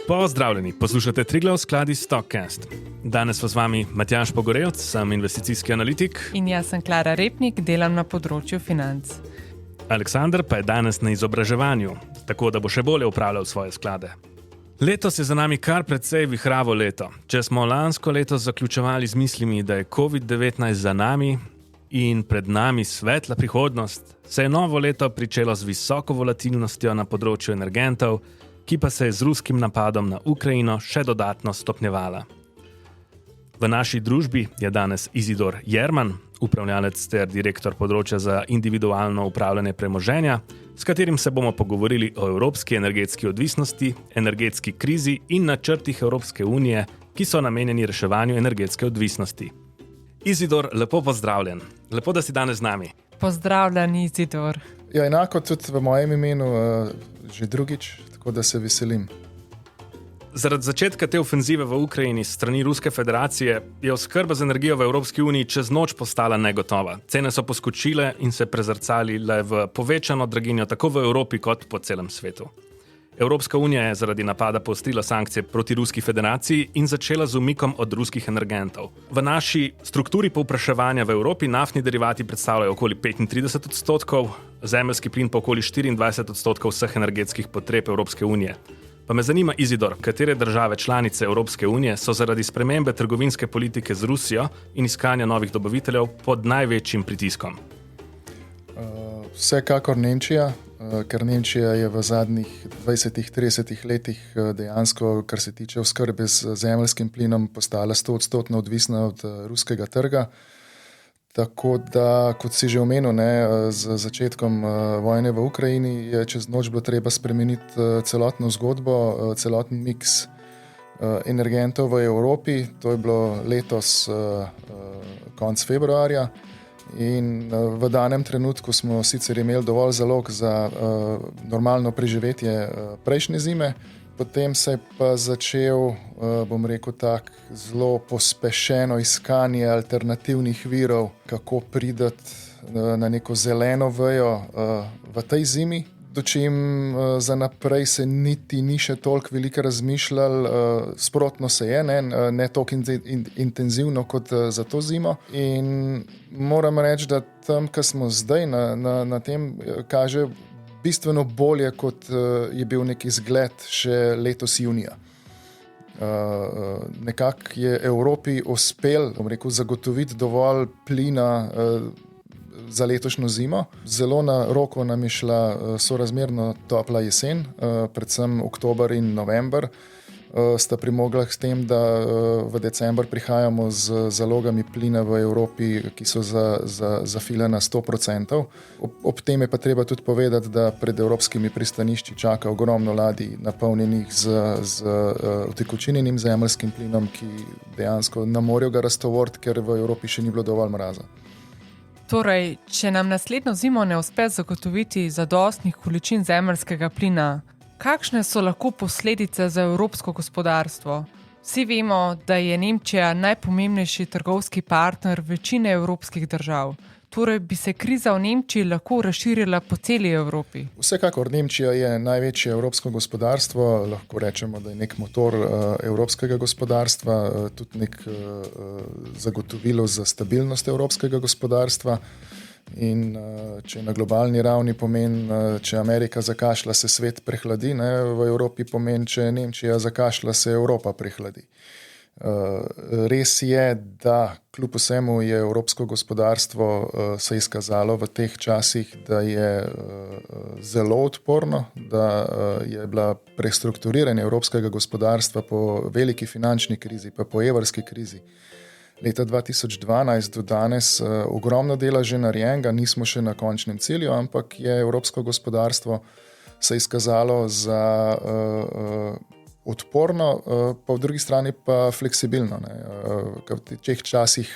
Pozdravljeni, poslušate Triglav skladi Stockcast. Danes pa z vami Matjaž Pogorevc, sem investicijski analitik. In jaz sem Klara Repnik, delam na področju financ. Aleksandar pa je danes na izobraževanju, tako da bo še bolje upravljal svoje sklade. Letos je za nami kar precej vihravo leto. Če smo lansko leto zaključevali z mislimi, da je COVID-19 za nami in pred nami svetla prihodnost, se je novo leto pričelo z visoko volatilnostjo na področju energentov, ki pa se je z ruskim napadom na Ukrajino še dodatno stopnjevala. V naši družbi je danes Izidor Jerman, upravljalec ter direktor področja za individualno upravljanje premoženja, s katerim se bomo pogovorili o evropski energetski odvisnosti, energetski krizi in načrtih Evropske unije, ki so namenjeni reševanju energetske odvisnosti. Izidor, lepo pozdravljen. Lepo, da si danes z nami. Pozdravljen, Izidor. Ja, enako tudi v mojem imenu že drugič, tako da se veselim. Zaradi začetka te ofenzive v Ukrajini s strani Ruske federacije je oskrba z energijo v Evropski uniji čez noč postala negotova. Cene so poskočile in se prezrcalile v povečano draginjo tako v Evropi kot po celem svetu. Evropska unija je zaradi napada poostrila sankcije proti Ruski federaciji in začela z umikom od ruskih energentov. V naši strukturi povpraševanja v Evropi naftni derivati predstavljajo okoli 35%, zemeljski plin pa okoli 24% vseh energetskih potreb Evropske unije. Pa me zanima, Izidor, katere države članice Evropske unije so zaradi spremembe trgovinske politike z Rusijo in iskanja novih dobaviteljev pod največjim pritiskom? Vsekakor Nemčija, ker Nemčija je v zadnjih 20-30 letih dejansko, kar se tiče oskrbe z zemeljskim plinom, postala 100% odvisna od ruskega trga. Tako da, kot si že omenil, z začetkom vojne v Ukrajini je čez noč bilo treba spremeniti celotno zgodbo, celoten miks energentov v Evropi. To je bilo letos konec februarja in v danem trenutku smo sicer imeli dovolj zalog za normalno preživetje prejšnje zime. Potem se je pa začel, zelo pospešeno iskanje alternativnih virov, kako priti na neko zeleno vejo v tej zimi, dočim za naprej se niti ni še toliko veliko razmišljal, sprotno se je, ne toliko intenzivno kot za to zimo. In moram reči, da tam, kjer smo zdaj na tem, kaže bistveno bolje, kot je bil nek izgled še letos junija. Nekako je Evropi uspel, zagotoviti dovolj plina za letošnjo zimo. Zelo na roko nam je šla sorazmerno topla jesen, predvsem oktober in november. Sta primogla s tem, da v december prihajamo z zalogami plina v Evropi, ki so zafilana 100%. Ob tem je pa treba tudi povedati, da pred evropskimi pristanišči čaka ogromno ladij napolnjenih z utekočinjenim zemeljskim plinom, ki dejansko ne morejo ga raztovoriti, ker v Evropi še ni bilo dovolj mraza. Torej, če nam naslednjo zimo ne uspe zagotoviti zadostnih količin zemeljskega plina, kakšne so lahko posledice za evropsko gospodarstvo? Vsi vemo, da je Nemčija najpomembnejši trgovski partner večine evropskih držav. Torej bi se kriza v Nemčiji lahko razširila po celi Evropi. Vsekakor Nemčija je največje evropsko gospodarstvo, lahko rečemo, da je nek motor evropskega gospodarstva, tudi nek zagotovilo za stabilnost evropskega gospodarstva. In če na globalni ravni pomeni, če Amerika zakašlja, se svet prehladi, v Evropi pomeni, če Nemčija zakašlja, se Evropa prehladi. Res je, da kljub vsemu je evropsko gospodarstvo se izkazalo v teh časih, da je zelo odporno, da je bila prestrukturiranje evropskega gospodarstva po veliki finančni krizi, pa po evrski krizi. Leta 2012 do danes ogromno dela že narejenega, nismo še na končnem cilju, ampak je evropsko gospodarstvo se izkazalo za odporno, pa v drugi strani pa fleksibilno. V teh časih,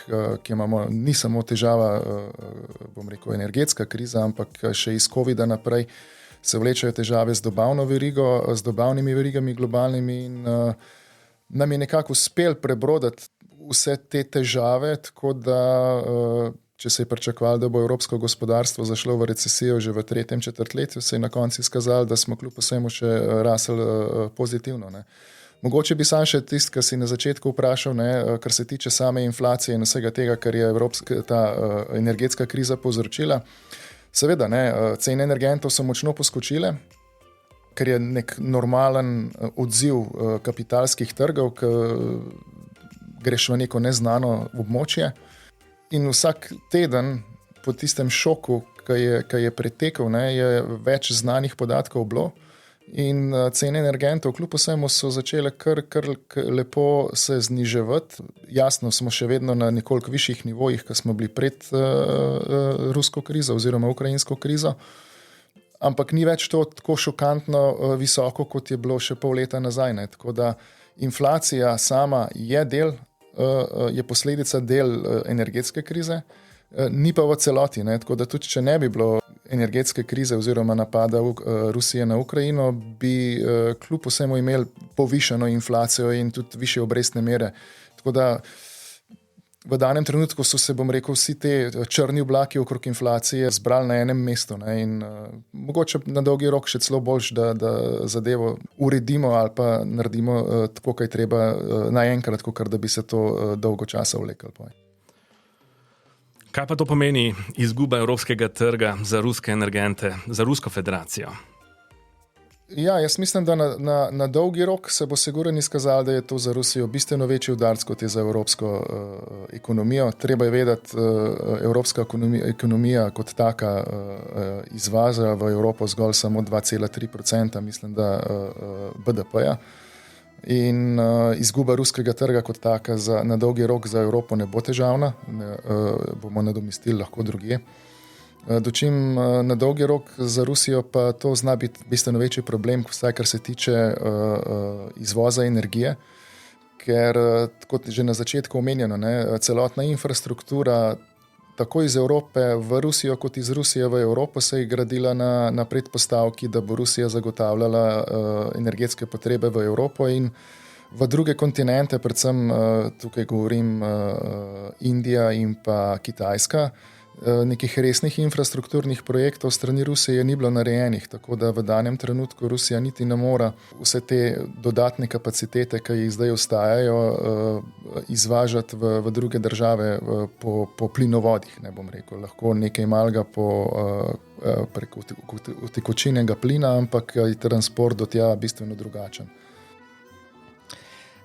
ki imamo, ni samo težava, energetska kriza, ampak še iz covida naprej se vlečejo težave z dobavno verigo, z dobavnimi verigami globalnimi in nam je nekako uspel prebrodati vse te težave, tako da če se je pričakovalo, da bo evropsko gospodarstvo zašlo v recesijo že v 3. četrtletju, se je na koncu izkazalo, da smo kljub vsemu še rasli pozitivno. Ne. Mogoče bi sam še tisti, ki si na začetku vprašal, kar se tiče same inflacije in vsega tega, kar je ta energetska kriza povzročila. Seveda, cene energentov so močno poskočile, ker je nek normalen odziv kapitalskih trgov, ki greš v neko neznano območje. In vsak teden po tistem šoku, ki je pretekel, je več znanih podatkov bilo. In cene energentov kljub vsemu so začele kar lepo se zniževati. Jasno, smo še vedno na nekoliko višjih nivojih, kot smo bili pred rusko krizo oziroma ukrajinsko krizo, ampak ni več to tako šokantno visoko, kot je bilo še pol leta nazaj. Ne. Tako da inflacija sama je posledica del energetske krize, ni pa v celoti. Ne. Tako da tudi, če ne bi bilo energetske krize oziroma napada Rusije na Ukrajino, bi kljub vsemu imeli povišano inflacijo in tudi višje obrestne mere. Tako da v danem trenutku so se, bom rekel, vsi te črni oblaki okrog inflacije zbrali na enem mestu. Ne? In mogoče na dolgi rok še celo boljš, da zadevo uredimo ali pa naredimo tako, kaj treba naenkrat, kakor da bi se to dolgo časa vleklo. Kaj pa to pomeni izguba evropskega trga za ruske energente, za Rusko federacijo? Ja, jaz mislim, da na dolgi rok se bo sigurno izkazalo, da je to za Rusijo bistveno večji udarc, kot je za evropsko ekonomijo. Treba je vedeti, evropska ekonomija kot taka izvaža v Evropo zgolj samo 2,3%, mislim, da BDP-ja. In izguba ruskega trga kot taka na dolgi rok za Evropo ne bo težavna, bomo nadomestili lahko drugje. Dočim na dolgi rok za Rusijo pa to zna biti bistveno večji problem, vsaj kar se tiče izvoza energije, ker kot že na začetku omenjeno, celotna infrastruktura tako iz Evrope v Rusijo kot iz Rusije v Evropo se je gradila na predpostavki, da bo Rusija zagotavljala energetske potrebe v Evropo in v druge kontinente, predvsem tukaj govorim Indija in pa Kitajska. Nekih resnih infrastrukturnih projektov strani Rusije ni bilo narejenih, tako da v danem trenutku Rusija niti ne mora vse te dodatne kapacitete, ki jih zdaj ostajajo, izvažati v druge države po plinovodih, ne bom rekel. Lahko nekaj malega preko utekočinjenega plina, ampak je transport do tja bistveno drugačen.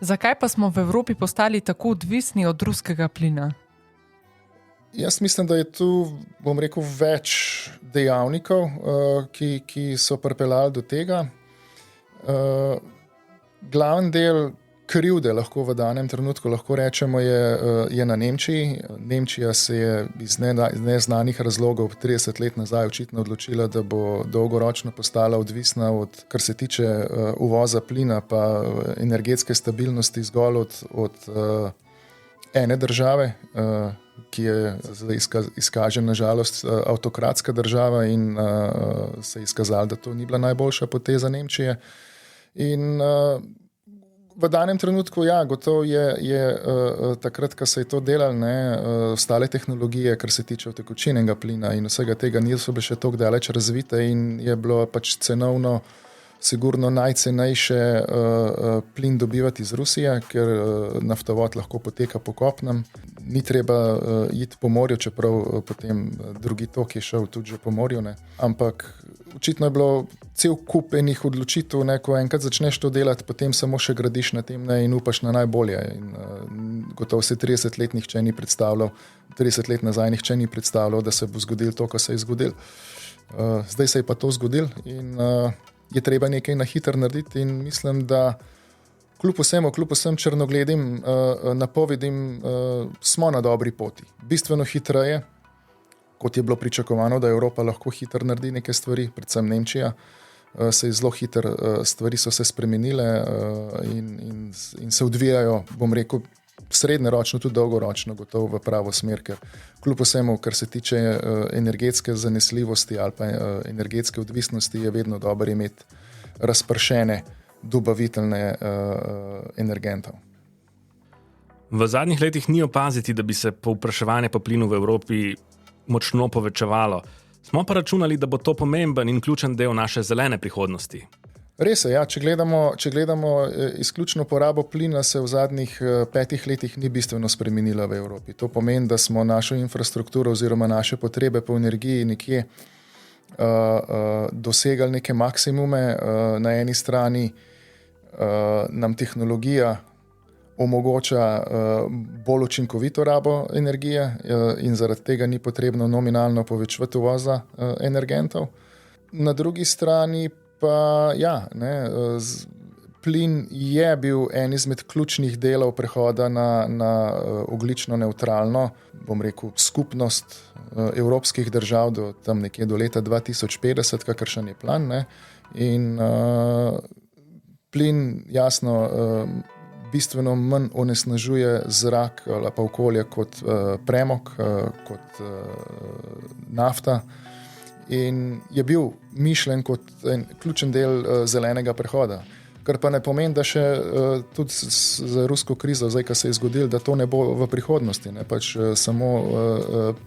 Zakaj pa smo v Evropi postali tako odvisni od ruskega plina? Jaz mislim, da je tu, bom rekel, več dejavnikov, ki so pripeljali do tega. Glaven del krivde lahko v danem trenutku lahko rečemo je na Nemčiji. Nemčija se je iz neznanih razlogov 30 let nazaj očitno odločila, da bo dolgoročno postala odvisna od, kar se tiče uvoza plina pa energetske stabilnosti zgolj od ene države, ki je izkaže nažalost avtokratska država in se je izkazalo, da to ni bila najboljša poteza Nemčije. In v danem trenutku, ja, gotovo je takrat, ko se je to delalo, ostale tehnologije, kar se tiče utekočinjenega plina in vsega tega, niso bile še toliko daleč razvite in je bilo pač cenovno sigurno najcenejše plin dobivati iz Rusije, ker naftovod lahko poteka po kopnem. Ni treba iti po morju, čeprav potem drugi tok je šel tudi že po morju. Ne. Ampak očitno je bilo cel kup enih odločitev, ko enkrat začneš to delati, potem samo še gradiš na tem in upaš na najbolje. In gotovo se 30 let nihče ni predstavljal, 30 let nazaj nihče ni predstavljal, da se bo zgodilo to, kar se je zgodilo. Zdaj se je pa to zgodilo in je treba nekaj na hitro narediti in mislim, da kljub vsem črnogledim napovedim smo na dobri poti. Bistveno hitreje, kot je bilo pričakovano, da Evropa lahko hitro naredi neke stvari, predvsem Nemčija. Se je zelo hitro, stvari so se spremenile in se odvijajo, bom rekel, srednjeročno, tudi dolgoročno, gotovo v pravo smer, ker kljub vsemu, kar se tiče energetske zanesljivosti ali pa energetske odvisnosti, je vedno dobro imeti razpršene dobavitelje energentov. V zadnjih letih ni opaziti, da bi se povpraševanje po plinu v Evropi močno povečevalo. Smo pa računali, da bo to pomemben in ključen del naše zelene prihodnosti. Res je, ja, če gledamo izključno porabo plina, se v zadnjih 5 letih ni bistveno spremenila v Evropi. To pomeni, da smo našo infrastrukturo oziroma naše potrebe po energiji nekje dosegali neke maksimume. Na eni strani nam tehnologija omogoča bolj učinkovito rabo energije in zaradi tega ni potrebno nominalno povečevati uvoza energentov. Na drugi strani pa plin je bil en izmed ključnih delov prehoda na ogljično nevtralno, bom rekel, skupnost evropskih držav do tam nekje do leta 2050, kakršen je plan, ne? In plin jasno bistveno manj onesnažuje zrak ali pa okolje kot premog, kot nafta. In je bil mišljen kot en ključen del zelenega prehoda. Kar pa ne pomeni, da še tudi za rusko krizo, zdaj, ko se je zgodilo, da to ne bo v prihodnosti. Ne? Pač samo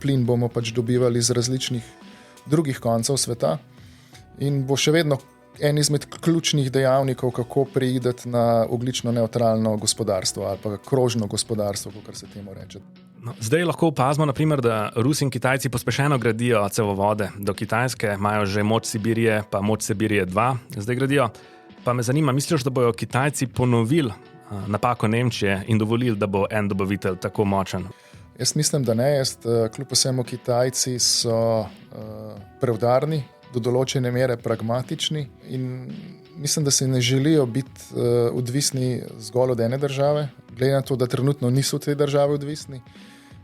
plin bomo pač dobivali z različnih drugih koncev sveta in bo še vedno en izmed ključnih dejavnikov, kako preideti na ogljično nevtralno gospodarstvo ali pa krožno gospodarstvo, kot se temu reče. No, zdaj lahko opazimo, naprimer, da Rusi in Kitajci pospešeno gradijo cevovode. Do Kitajske imajo že moč Sibirije, pa moč Sibirije 2 zdaj gradijo. Pa me zanima, misliš, da bojo Kitajci ponovili napako Nemčije in dovolili, da bo en dobavitelj tako močen? Jaz mislim, da ne. Kljub vsemu Kitajci so preudarni, do določene mere pragmatični in mislim, da se ne želijo biti odvisni zgolj od ene države, glede na to, da trenutno niso te države odvisni.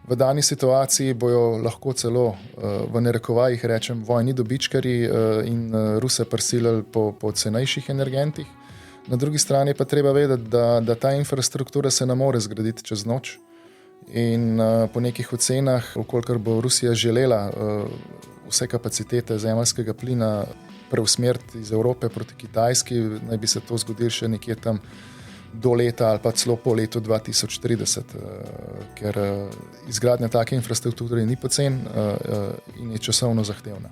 V dani situaciji bojo lahko celo v narekovajih rečem vojni dobičkarji in Ruse prisilili po cenejših energentih. Na drugi strani pa treba vedeti, da ta infrastruktura se ne more zgraditi čez noč in po nekih ocenah, kolikor bo Rusija želela vse kapacitete zemeljskega plina preusmeriti iz Evrope proti Kitajski, naj bi se to zgodilo še nekje tam do leta ali pa celo po letu 2030, ker izgradnja take infrastrukture ni pocen in je časovno zahtevna.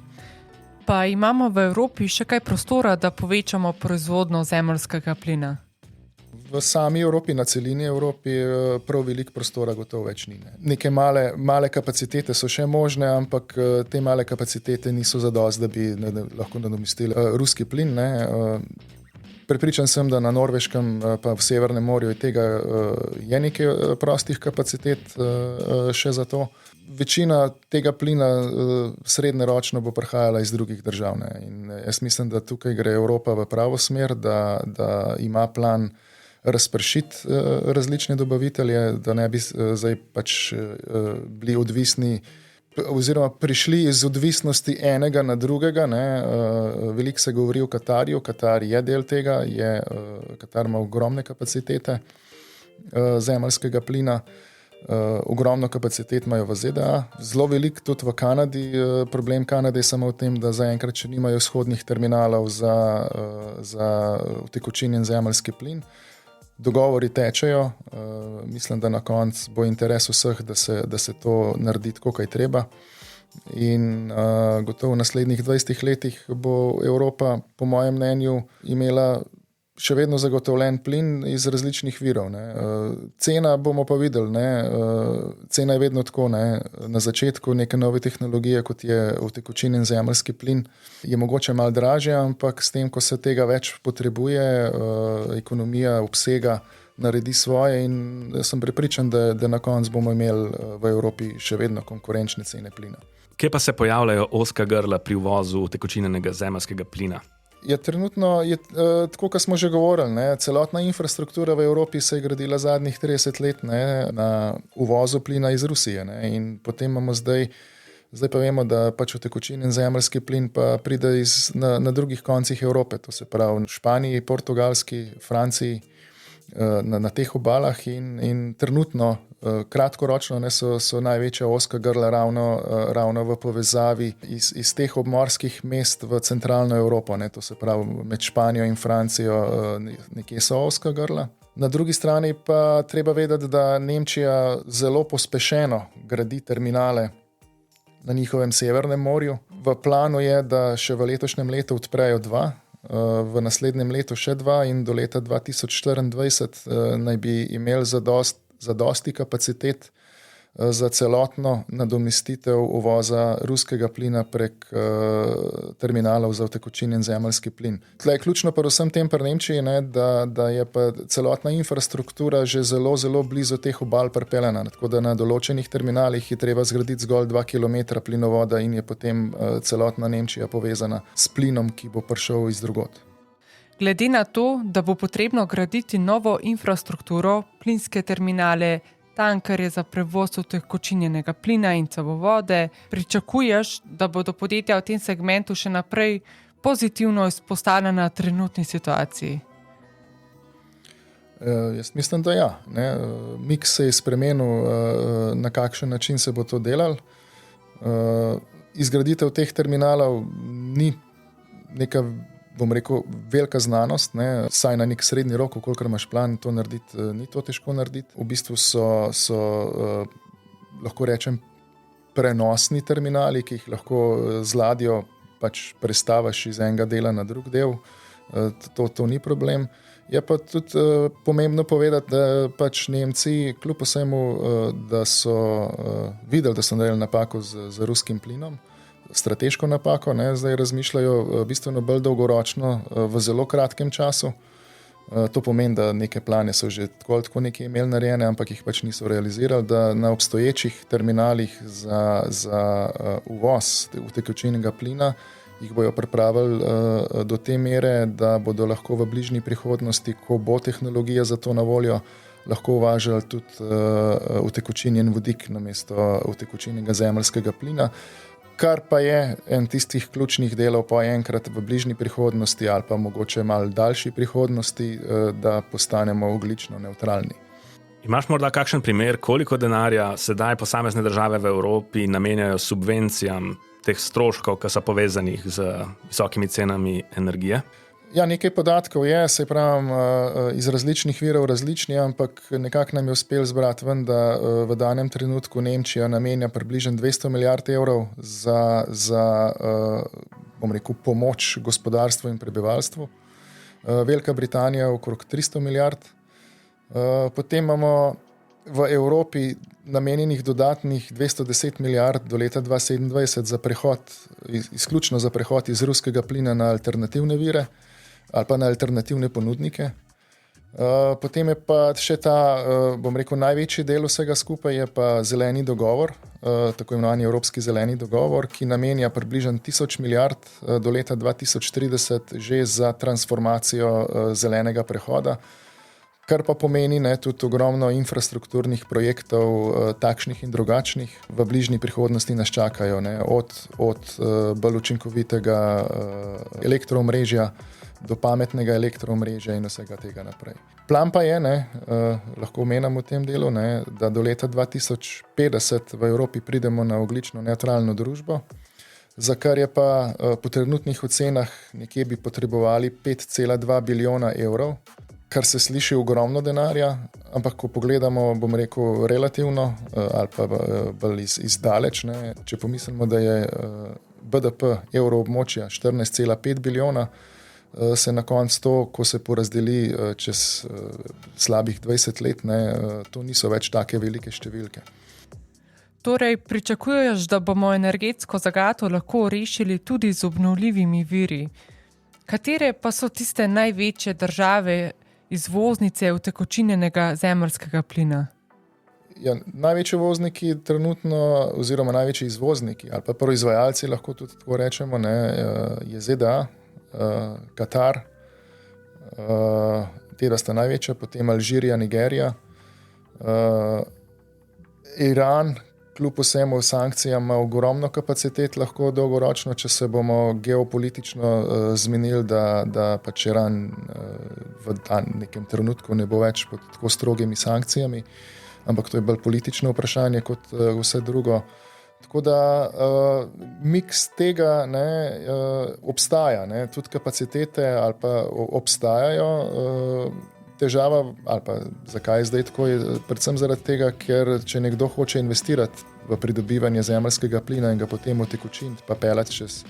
Pa imamo v Evropi še kaj prostora, da povečamo proizvodnjo zemeljskega plina? V sami Evropi, na celini Evropi, prav veliko prostora gotovo več ni. Neke male kapacitete so še možne, ampak te male kapacitete niso zadosti, da bi lahko nadomestili ruski plin. Ne. Prepričan sem, da na Norveškem pa v Severnem morju je nekaj prostih kapacitet še za to. Večina tega plina srednjeročno bo prihajala iz drugih držav. Ne. In jaz mislim, da tukaj gre Evropa v pravo smer, da ima plan razpršiti različne dobavitelje, da ne bi zdaj pač bili odvisni oziroma prišli iz odvisnosti enega na drugega. Ne. Veliko se govori o Katarju, Katar je del tega, Katar ima ogromne kapacitete zemeljskega plina, ogromno kapacitet imajo v ZDA, zelo veliko tudi v Kanadi. Problem Kanade je samo v tem, da zaenkrat še nimajo vzhodnih terminalov za utekočinjen zemeljski plin. Dogovori tečejo, mislim, da na koncu bo interes vseh, da se to naredi tako, kaj treba. In gotovo v naslednjih 20 letih bo Evropa, po mojem mnenju, imela še vedno zagotovljen plin iz različnih virov. Ne. Cena bomo pa videli. Ne. Cena je vedno tako. Ne. Na začetku neke nove tehnologije, kot je utekočinjen zemeljski plin, je mogoče malo dražje, ampak s tem, ko se tega več potrebuje, ekonomija obsega naredi svoje in sem prepričan, da na koncu bomo imeli v Evropi še vedno konkurenčne cene plina. Kje pa se pojavljajo ozka grla pri uvozu utekočinjenega zemeljskega plina? Trenutno je tako, kot smo že govorili, ne, celotna infrastruktura v Evropi se je gradila zadnjih 30 let, ne, na uvozu plina iz Rusije. Ne, in potem imamo zdaj pa vemo, da pač utekočinjen zemeljski plin pa pride na drugih koncih Evrope, to se pravi v Španiji, Portugalski, Franciji, na teh obalah in trenutno kratkoročno so največja ozka grla ravno v povezavi iz teh obmorskih mest v centralno Evropo. Ne, to se pravi med Španijo in Francijo nekje so ozka grla. Na drugi strani pa treba vedeti, da Nemčija zelo pospešeno gradi terminale na njihovem severnem morju. V planu je, da še v letošnjem letu odprejo 2, v naslednjem letu še 2 in do leta 2024 naj bi imeli zadosti kapacitet za celotno nadomestitev uvoza ruskega plina prek terminalov za utekočinjen zemeljski plin. Tle je ključno pa vsem tem pri Nemčiji, ne, da je pa celotna infrastruktura že zelo, zelo blizu teh obal pripeljana. Tako da na določenih terminalih je treba zgraditi zgolj 2 km plinovoda in je potem celotna Nemčija povezana s plinom, ki bo prišel iz drugod. Glede na to, da bo potrebno graditi novo infrastrukturo, plinske terminale, tankerje za prevoz utekočinjenega plina in cevovode, pričakuješ, da bodo podjetja v tem segmentu še naprej pozitivno izpostavljena trenutni situaciji? Jaz mislim, da ja. Miks se je spremenil, na kakšen način se bo to delal. Izgraditev teh terminalov ni neka, bom rekel, velika znanost, saj na nek srednji rok, kolikor imaš plan to narediti, ni to težko narediti. V bistvu so lahko rečem, prenosni terminali, ki jih lahko z ladjo pač prestaviš iz enega dela na drug del. To ni problem. Je pa tudi pomembno povedati, da pač Nemci, kljub vsemu, da so videli, da so naredili napako z ruskim plinom, strateško napako, zdaj razmišljajo bistveno bolj dolgoročno v zelo kratkem času. To pomeni, da neke plane so že tako nekaj imeli narejene, ampak jih pač niso realizirali, da na obstoječih terminalih za uvoz utekočinjenega plina jih bojo pripravili do te mere, da bodo lahko v bližnji prihodnosti, ko bo tehnologija za to na voljo, lahko uvažali tudi utekočinjen vodik namesto utekočinjenega zemeljskega plina. Kar pa je en tistih ključnih delov po enkrat v bližnji prihodnosti ali pa mogoče malo daljši prihodnosti, da postanemo ogljično nevtralni. Imaš morda kakšen primer, koliko denarja sedaj posamezne države v Evropi namenjajo subvencijam teh stroškov, ki so povezanih z visokimi cenami energije? Ja, nekaj podatkov je, se pravim, iz različnih virov različni, ampak nekako nam je uspelo zbrati ven, da v danem trenutku Nemčija namenja približno 200 milijard evrov za bom rekel, pomoč gospodarstvu in prebivalstvu. Velika Britanija okrog 300 milijard. Potem imamo v Evropi namenjenih dodatnih 210 milijard do leta 2027 za prehod, izključno za prehod iz ruskega plina na alternativne vire ali pa na alternativne ponudnike. Potem je pa še ta, bom rekel, največji del vsega skupaj je pa zeleni dogovor, tako imenovani Evropski zeleni dogovor, ki namenja približno 1000 milijard do leta 2030 že za transformacijo zelenega prehoda, kar pa pomeni tudi ogromno infrastrukturnih projektov, takšnih in drugačnih, v bližnji prihodnosti nas čakajo, od bolj učinkovitega elektroomrežja do pametnega elektroomrežja in vsega tega naprej. Plan pa je, lahko omenjam v tem delu, da do leta 2050 v Evropi pridemo na ogljično nevtralno družbo, za kar je pa po trenutnih ocenah nekje bi potrebovali 5,2 bilijona evrov, kar se sliši ogromno denarja, ampak ko pogledamo, bom rekel, relativno ali pa bolj izdaleč, če pomislimo, da je BDP evroobmočja 14,5 bilijona, se na koncu to, ko se porazdeli čez slabih 20 let, to niso več take velike številke. Torej, pričakuješ, da bomo energetsko zagato lahko rešili tudi z obnovljivimi viri. Katere pa so tiste največje države izvoznice utekočinjenega zemeljskega plina? Ja, največji uvozniki trenutno, oziroma največji izvozniki ali pa proizvajalci, lahko tudi tako rečemo, je ZDA, Katar, tera sta največja, potem Alžirija, Nigerija, Iran, kljub vsemu sankcijam, ima ogromno kapacitet, lahko dolgoročno, če se bomo geopolitično zmenili, da pač Iran v nekem trenutku ne bo več pod tako strogimi sankcijami, ampak to je bolj politično vprašanje kot vse drugo. Tako da miks tega obstaja, tudi kapacitete ali pa obstajajo, težava, ali pa zakaj je zdaj tako, je predvsem zaradi tega, ker če nekdo hoče investirati v pridobivanje zemeljskega plina in ga potem utekočiniti pa peljati čez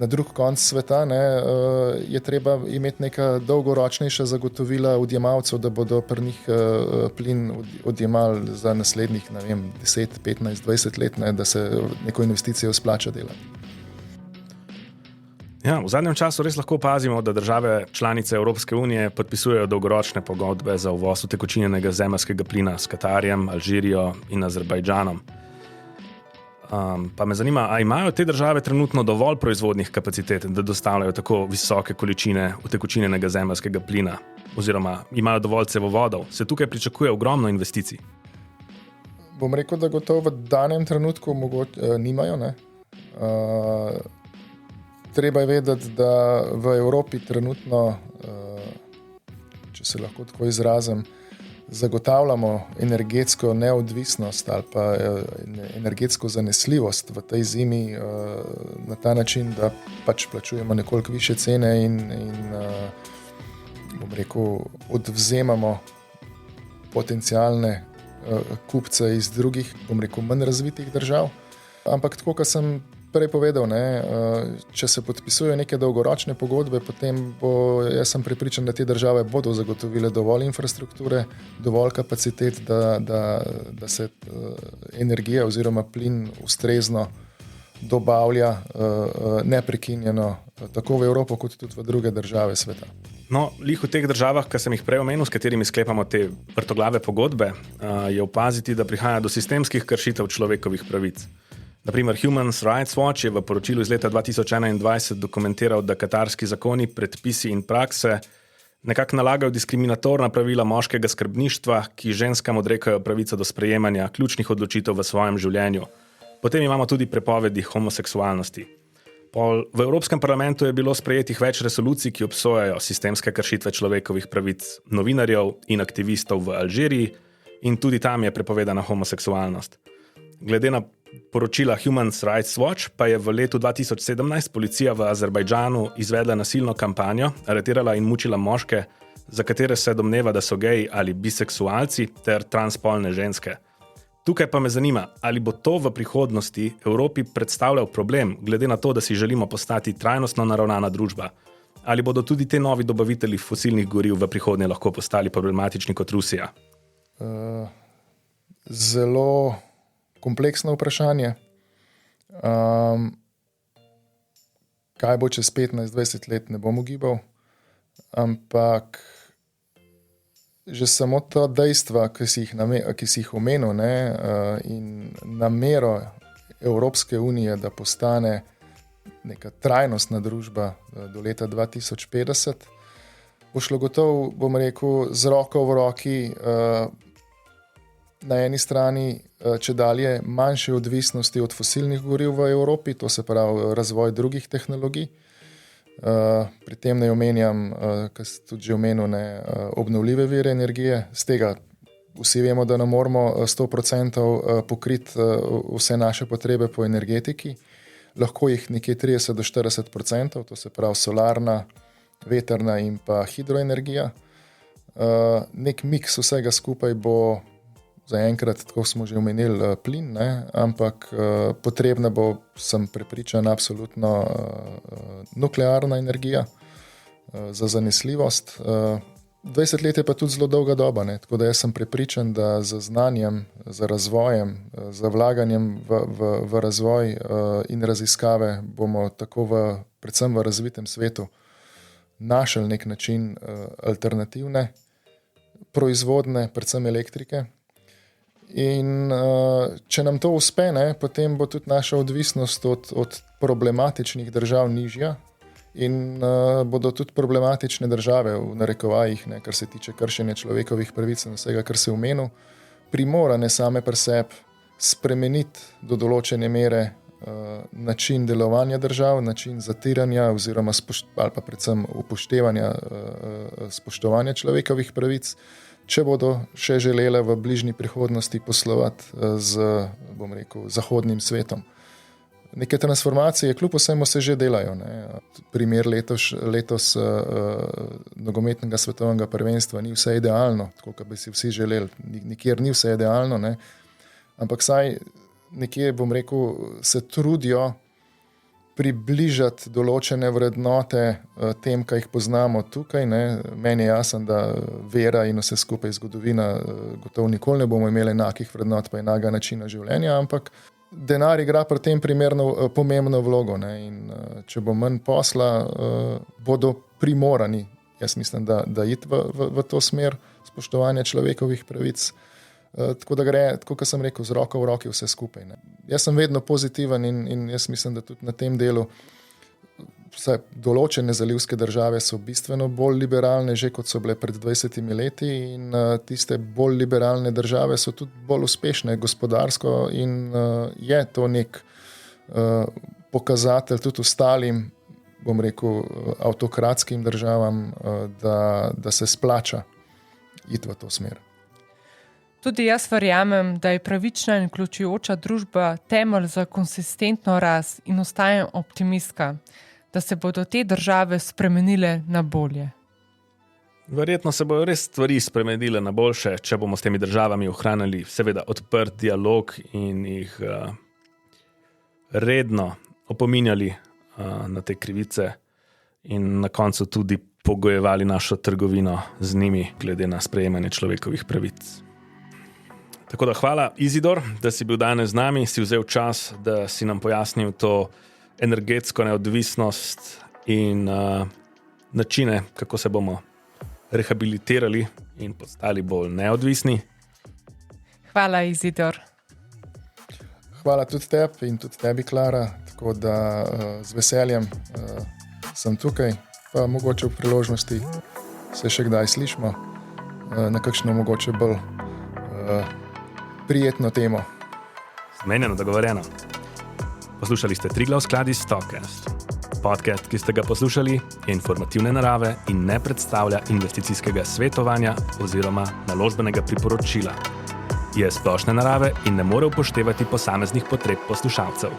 na drug konc sveta, ne, je treba imeti neka dolgoročnejša zagotovila odjemalcev, da bodo pri njih plin odjemali za naslednjih, ne vem, 10, 15, 20 let, ne, da se neko investicijo splača delati. Ja, v zadnjem času res lahko opazimo, da države članice Evropske unije podpisujejo dolgoročne pogodbe za uvoz utekočinjenega zemeljskega plina s Katarjem, Alžirijo in Azerbajdžanom. Pa me zanima, a imajo te države trenutno dovolj proizvodnih kapacitet, da dostavljajo tako visoke količine utekočinjenega zemeljskega plina? Oziroma, imajo dovolj cevovodov? Se tukaj pričakuje ogromno investicij? Bom rekel, da gotovo v danem trenutku nimajo, ne. Treba je vedeti, da v Evropi trenutno, če se lahko tako izrazim, zagotavljamo energetsko neodvisnost ali pa energetsko zanesljivost v tej zimi na ta način, da pač plačujemo nekoliko više cene in bom rekel, odvzemamo potencialne kupce iz drugih, bom rekel, manj razvitih držav. Ampak tako, kot sem prej povedal, ne, če se podpisujejo neke dolgoročne pogodbe, potem jaz sem prepričan, da te države bodo zagotovile dovolj infrastrukture, dovolj kapacitet, da se energija oziroma plin ustrezno dobavlja neprekinjeno tako v Evropo, kot tudi v druge države sveta. No, lih v teh državah, ki sem jih prej omenil, s katerimi sklepamo te vrtoglave pogodbe, je opaziti, da prihaja do sistemskih kršitev človekovih pravic. Naprimer, Human Rights Watch je v poročilu iz leta 2021 dokumentiral, da katarski zakoni, predpisi in prakse nekako nalagajo diskriminatorna pravila moškega skrbništva, ki ženskam odrekajo pravico do sprejemanja ključnih odločitev v svojem življenju. Potem imamo tudi prepovedi homoseksualnosti. V Evropskem parlamentu je bilo sprejetih več resolucij, ki obsojajo sistemske kršitve človekovih pravic novinarjev in aktivistov v Alžiriji in tudi tam je prepovedana homoseksualnost. Glede na poročila Human Rights Watch pa je v letu 2017 policija v Azerbajdžanu izvedla nasilno kampanjo, aretirala in mučila moške, za katere se domneva, da so geji ali biseksualci ter transspolne ženske. Tukaj pa me zanima, ali bo to v prihodnosti Evropi predstavljal problem, glede na to, da si želimo postati trajnostno naravnana družba. Ali bodo tudi te novi dobavitelji fosilnih goriv v prihodnje lahko postali problematični kot Rusija? Zelo kompleksno vprašanje. Kaj bo čez 15-20 let, ne bom ugibal, ampak že samo to dejstva, ki si jih omenil, ne, in namero Evropske unije, da postane neka trajnostna družba do leta 2050, bo šlo gotovo, bom rekel, z roko v roki na eni strani če dalje manjše odvisnosti od fosilnih goriv v Evropi, to se pravi razvoj drugih tehnologij. Pri tem ne omenjam, kar si tudi že omenil, obnovljive vire energije. Z tega vsi vemo, da ne moramo 100% pokriti vse naše potrebe po energetiki. Lahko jih nekje 30 do 40%, to se pravi solarna, vetrna in pa hidroenergija. Nek miks vsega skupaj bo zaenkrat, tako smo že omenili, plin, ne? Ampak potrebna bo, sem prepričan, absolutno nuklearna energija za zanesljivost. 20 let je pa tudi zelo dolga doba, ne? Tako da jaz sem prepričan, da z znanjem, z razvojem, z vlaganjem v razvoj in raziskave bomo tako predvsem v razvitem svetu našli nek način alternativne proizvodne, predvsem elektrike. In če nam to uspe, ne, potem bo tudi naša odvisnost od problematičnih držav nižja in bodo tudi problematične države v narekovajih, ne, kar se tiče kršenja človekovih pravic in vsega, kar se omenil, primorane same pri sebi spremeniti do določene mere način delovanja držav, način zatiranja oziroma ali pa predvsem upoštevanja spoštovanja človekovih pravic, če bodo še želele v bližnji prihodnosti poslovati z, bom rekel, zahodnim svetom. Neke transformacije, kljub vsemu se že delajo. Ne. Primer letos nogometnega svetovnega prvenstva ni vse idealno, tako kot bi si vsi želeli. Nikjer ni vse idealno, ne. Ampak saj nekje, bom rekel, se trudijo približati določene vrednote tem, kaj jih poznamo tukaj. Ne. Meni je jasen, da vera in vse skupaj zgodovina gotovo nikoli ne bomo imeli enakih vrednot pa enakega načina življenja, ampak denar igra pri tem primerno pomembno vlogo. Ne. In če bo manj posla, bodo primorani, jaz mislim, da iti v to smer spoštovanja človekovih pravic. Tako da gre, tako kot sem rekel, z roko v roki vse skupaj. Ne. Jaz sem vedno pozitiven in jaz mislim, da tudi na tem delu vsaj določene zalivske države so bistveno bolj liberalne, že kot so bile pred 20 leti, in tiste bolj liberalne države so tudi bolj uspešne gospodarsko in je to nek pokazatelj tudi ostalim, bom rekel, avtokratskim državam, da se splača iti v to smer. Tudi jaz verjamem, da je pravična in vključujoča družba temelj za konsistentno rast in ostajam optimistka, da se bodo te države spremenile na bolje. Verjetno se bodo res stvari spremenile na boljše, če bomo s temi državami ohranili seveda odprt dialog in jih redno opominjali na te krivice in na koncu tudi pogojevali našo trgovino z njimi glede na sprejemanje človekovih pravic. Tako da hvala, Izidor, da si bil danes z nami, si vzel čas, da si nam pojasnil to energetsko neodvisnost in načine, kako se bomo rehabilitirali in postali bolj neodvisni. Hvala, Izidor. Hvala tudi tebi in tudi tebi, Klara, tako da z veseljem sem tukaj, pa mogoče v priložnosti se še kdaj slišimo na kakšno mogoče bolj prijetno temo. Zmenjeno, dogovorjeno. Poslušali ste Triglav skladi Stockcast. Podcast, ki ste ga poslušali, je informativne narave in ne predstavlja investicijskega svetovanja oziroma naložbenega priporočila. Je splošne narave in ne more upoštevati posameznih potreb poslušalcev.